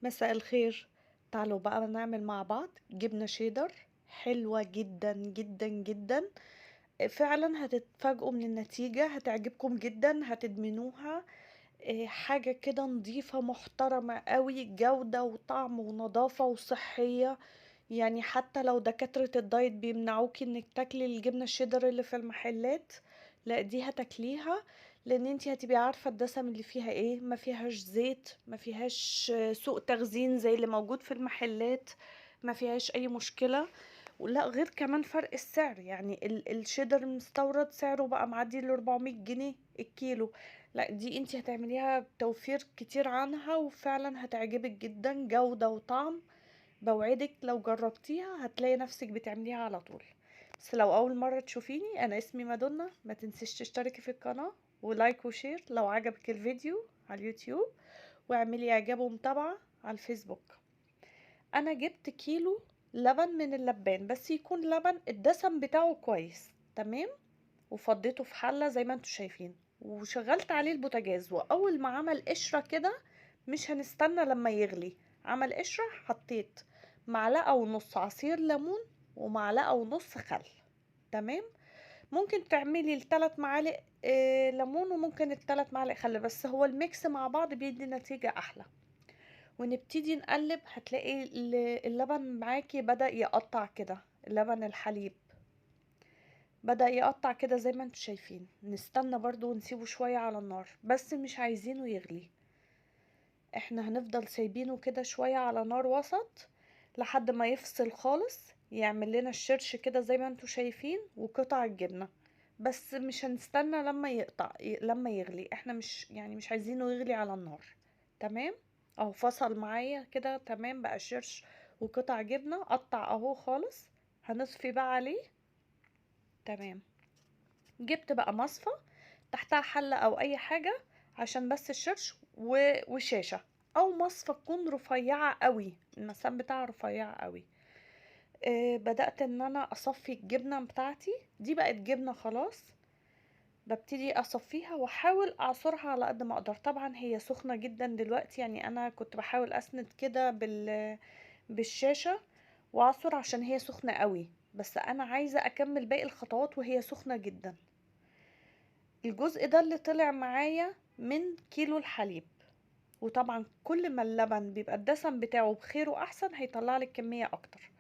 مساء الخير. تعالوا بقى نعمل مع بعض جبنة شيدر حلوة جدا جدا جدا. فعلا هتتفاجئوا من النتيجة، هتعجبكم جدا، هتدمنوها. حاجة كده نظيفة محترمة قوي، جودة وطعم ونظافة وصحية. يعني حتى لو دكاترة الدايت بيمنعوكي انك تاكلي الجبنة الشيدر اللي في المحلات، لا دي هتاكليها. لان انتي هتبقي عارفة الدسم اللي فيها ايه، ما فيهاش زيت، ما فيهاش سوء تخزين زي اللي موجود في المحلات، ما فيهاش اي مشكلة. ولا غير كمان فرق السعر، يعني الشيدر المستورد سعره بقى معدي ال 400 جنيه الكيلو. لا دي انتي هتعمليها بتوفير كتير عنها، وفعلا هتعجبك جدا جودة وطعم. بوعدك لو جربتيها هتلاقي نفسك بتعمليها على طول. بس لو اول مرة تشوفيني، انا اسمي مادونا، ما تنسيش تشتركي في القناة ولايك وشير لو عجبك الفيديو على اليوتيوب، واعملي اعجاب ومتابعة على الفيسبوك. انا جبت كيلو لبن من اللبان، بس يكون لبن الدسم بتاعه كويس تمام. وفضيته في حلة زي ما انتوا شايفين، وشغلت عليه البوتاجاز، واول ما عمل قشرة كده، مش هنستنى لما يغلي، عمل قشرة، حطيت معلقة ونص عصير ليمون ومعلقة ونص خل. تمام. ممكن تعملي الثلاث معالق ليمون، وممكن الثلاث معالق خل، بس هو الميكس مع بعض بيدي نتيجة احلى. ونبتدي نقلب، هتلاقي اللبن معاكي بدأ يقطع كده، اللبن الحليب بدأ يقطع كده زي ما انتوا شايفين. نستنى برضو ونسيبه شوية على النار، بس مش عايزينه يغلي. احنا هنفضل سايبينه كده شوية على نار وسط لحد ما يفصل خالص، يعمل لنا الشرش كده زي ما انتوا شايفين وقطع الجبنة. بس مش هنستنى لما لما يغلي، احنا مش عايزينه يغلي على النار. تمام. اهو فصل معايا كده تمام، بقى شرش وقطع جبنة قطع اهو خالص. هنصفي بقى عليه. تمام. جبت بقى مصفى، تحتها حلة او اي حاجة عشان بس الشرش وشاشة، او مصفى تكون رفيعة قوي، المسام بتاعها رفيعة قوي. بدأت ان انا اصفي الجبنة بتاعتي، دي بقت جبنة خلاص. ببتدي اصفيها واحاول اعصرها على قد ما اقدر. طبعا هي سخنة جدا دلوقتي، يعني انا كنت بحاول اسند كده بالشاشة واعصر عشان هي سخنة قوي، بس انا عايزة اكمل باقي الخطوات وهي سخنة جدا. الجزء ده اللي طلع معايا من كيلو الحليب. وطبعا كل ما اللبن بيبقى الدسم بتاعه بخير واحسن، هيطلع لك كمية اكتر.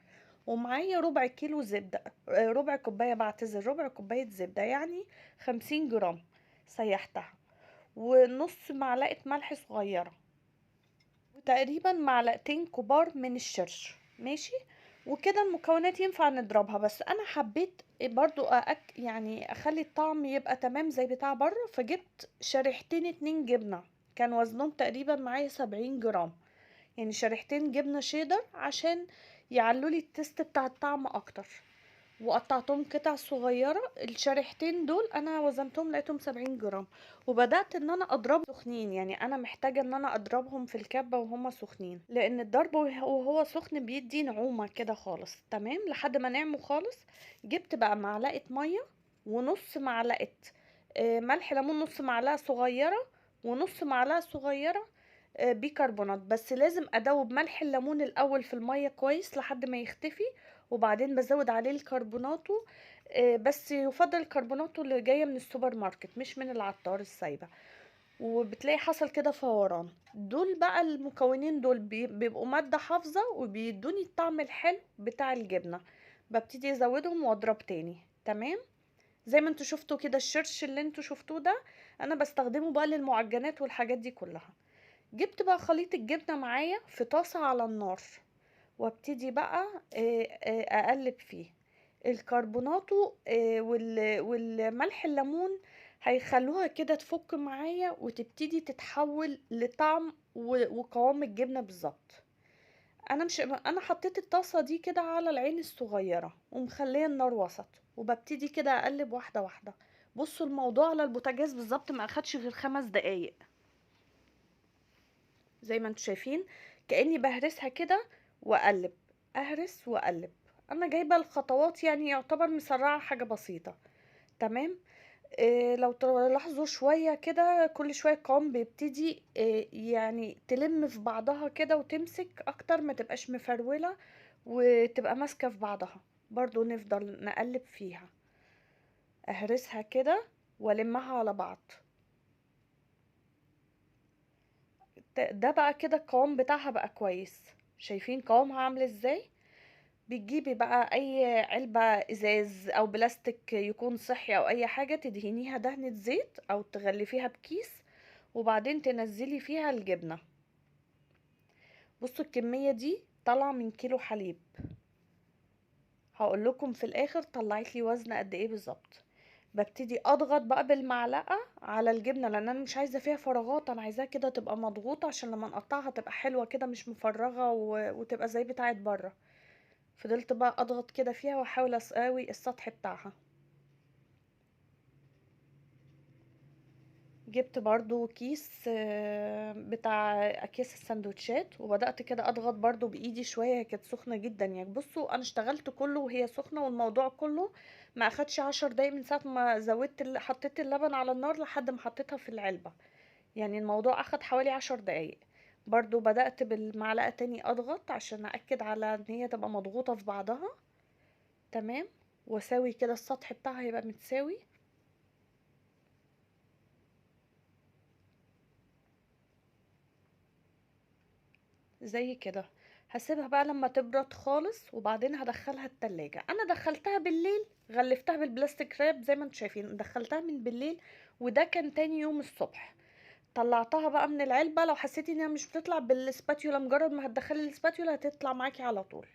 ومعايا ربع كيلو زبدة، ربع كوباية، بعتذر، ربع كوباية زبدة، يعني 50 جرام. سيحتها. ونص معلقة ملح صغيرة، وتقريبا معلقتين كبار من الشرش. ماشي. وكده المكونات ينفع نضربها، بس انا حبيت برضو يعني اخلي الطعم يبقى تمام زي بتاع بره، فجبت شريحتين 2 جبنة. كان وزنهم تقريبا معايا 70 جرام، يعني شريحتين جبنة شيدر عشان يعلولي التست بتاع الطعم اكتر. وقطعتهم قطع صغيرة، الشريحتين دول انا وزنتهم لقيتهم 70 جرام. وبدأت ان انا اضرب سخنين، يعني انا محتاجة ان انا اضربهم في الكبة وهما سخنين، لان الضرب وهو سخن بيدي نعومة كده خالص. تمام. لحد ما نعموا خالص، جبت بقى معلقة مية، ونص معلقة ملح ليمون، نص معلقة صغيرة، ونص معلقة صغيرة بيكربونات. بس لازم ادوب ملح الليمون الاول في المية كويس لحد ما يختفي، وبعدين بزود عليه الكربوناتو. بس يفضل الكربوناتو اللي جاية من السوبر ماركت، مش من العطار السايبة. وبتلاقي حصل كده فوران. دول بقى المكونين دول بيبقوا مادة حافظة، وبيدوني الطعم الحلو بتاع الجبنة. ببتدي ازودهم واضرب تاني. تمام. زي ما انتوا شفتوا كده الشرش اللي انتوا شفتوه ده، انا بستخدمه بقى للمعجنات والحاجات دي كلها. جبت بقى خليط الجبنة معايا في طاسة على النار، وابتدي بقى اقلب فيه. الكربوناتو والملح الليمون هيخلوها كده تفك معايا، وتبتدي تتحول لطعم وقوام الجبنة بالظبط. انا حطيت الطاسة دي كده على العين الصغيرة، ومخليه النار وسط، وببتدي كده اقلب واحدة واحدة. بصوا الموضوع على البوتاجاز بالظبط ما اخدش غير 5 دقايق. زي ما انتوا شايفين، كأني بهرسها كده واقلب، اهرس واقلب. انا جايبه الخطوات يعني يعتبر مسرعه حاجه بسيطه. تمام. لو تلاحظوا شوية كده كل شوية القوام بيبتدي يعني تلم في بعضها كده وتمسك اكتر، ما تبقاش مفرولة وتبقى ماسكة في بعضها. برضو نفضل نقلب فيها، اهرسها كده والمها على بعض. ده بقى كده القوام بتاعها بقى كويس. شايفين قوامها عامل ازاي؟ بتجيبي بقى اي علبة ازاز او بلاستيك يكون صحي او اي حاجة، تدهنيها دهنة زيت او تغلفيها بكيس، وبعدين تنزلي فيها الجبنة. بصوا الكمية دي طالعة من كيلو حليب. هقول لكم في الاخر طلعت لي وزن قد ايه بالظبط. ببتدي اضغط بقى بالمعلقة على الجبنة، لان انا مش عايزة فيها فراغات، انا عايزاها كده تبقى مضغوطة عشان لما نقطعها تبقى حلوة كده مش مفرغة وتبقى زي بتاعت بره. فضلت بقى اضغط كده فيها واحاول اساوي السطح بتاعها. جبت برضو كيس بتاع اكياس السندوتشات، وبدأت كده اضغط برضو بايدي شوية. هي كانت سخنة جدا يعني. بصوا انا اشتغلت كله وهي سخنة، والموضوع كله ما اخدش 10 دقايق من ساعة ما زودت حطيت اللبن على النار لحد ما حطيتها في العلبة. يعني الموضوع اخد حوالي 10 دقايق. برضو بدأت بالمعلقة تاني اضغط عشان اأكد على ان هي تبقى مضغوطة في بعضها تمام، واساوي كده السطح بتاعها يبقى متساوي زي كده. هسيبها بقى لما تبرد خالص وبعدين هدخلها التلاجة. انا دخلتها بالليل، غلفتها بالبلاستيك راب زي ما انتم شايفين، دخلتها من بالليل وده كان تاني يوم الصبح. طلعتها بقى من العلبة. لو حسيتي انها مش بتطلع بالسباتيولا، مجرد ما هتدخلي السباتيولا هتطلع معاكي على طول.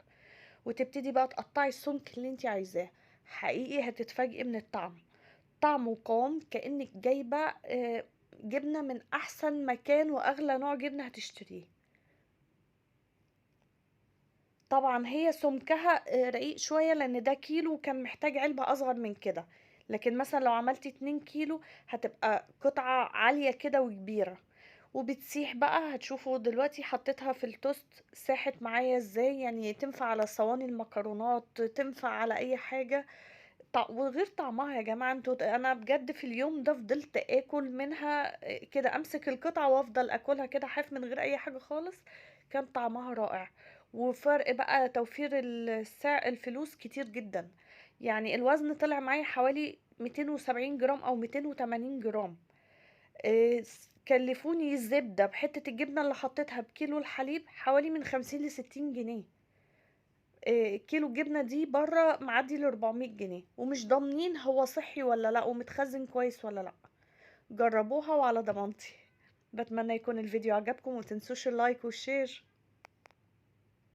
وتبتدي بقى تقطعي السمك اللي انت عايزاه. حقيقي هتتفاجئي من الطعم. طعم وقوام كأنك جايبة جبنة من احسن مكان واغلى نوع جبنة هتشتريه. طبعا هي سمكها رقيق شوية لان ده كيلو، كان محتاج علبة اصغر من كده. لكن مثلا لو عملتي 2 كيلو هتبقى قطعة عالية كده وكبيرة. وبتسيح بقى. هتشوفوا دلوقتي حطيتها في التوست ساحت معايا ازاي. يعني تنفع على صواني المكرونات، تنفع على اي حاجة. وغير طعمها يا جماعة، انتوا انا بجد في اليوم ده فضلت اكل منها كده، امسك القطعة وافضل اكلها كده حاف من غير اي حاجة خالص. كان طعمها رائع. وفرق بقى توفير الفلوس كتير جدا. يعني الوزن طلع معايا حوالي 270 جرام او 280 جرام. كلفوني الزبدة بحتة الجبنة اللي حطيتها بكيلو الحليب حوالي من 50 ل60 جنيه. كيلو الجبنة دي بره معدي ل400 جنيه، ومش ضامنين هو صحي ولا لا ومتخزن كويس ولا لا. جربوها وعلى ضمانتي. بتمنى يكون الفيديو عجبكم، ومتنسوش اللايك والشير.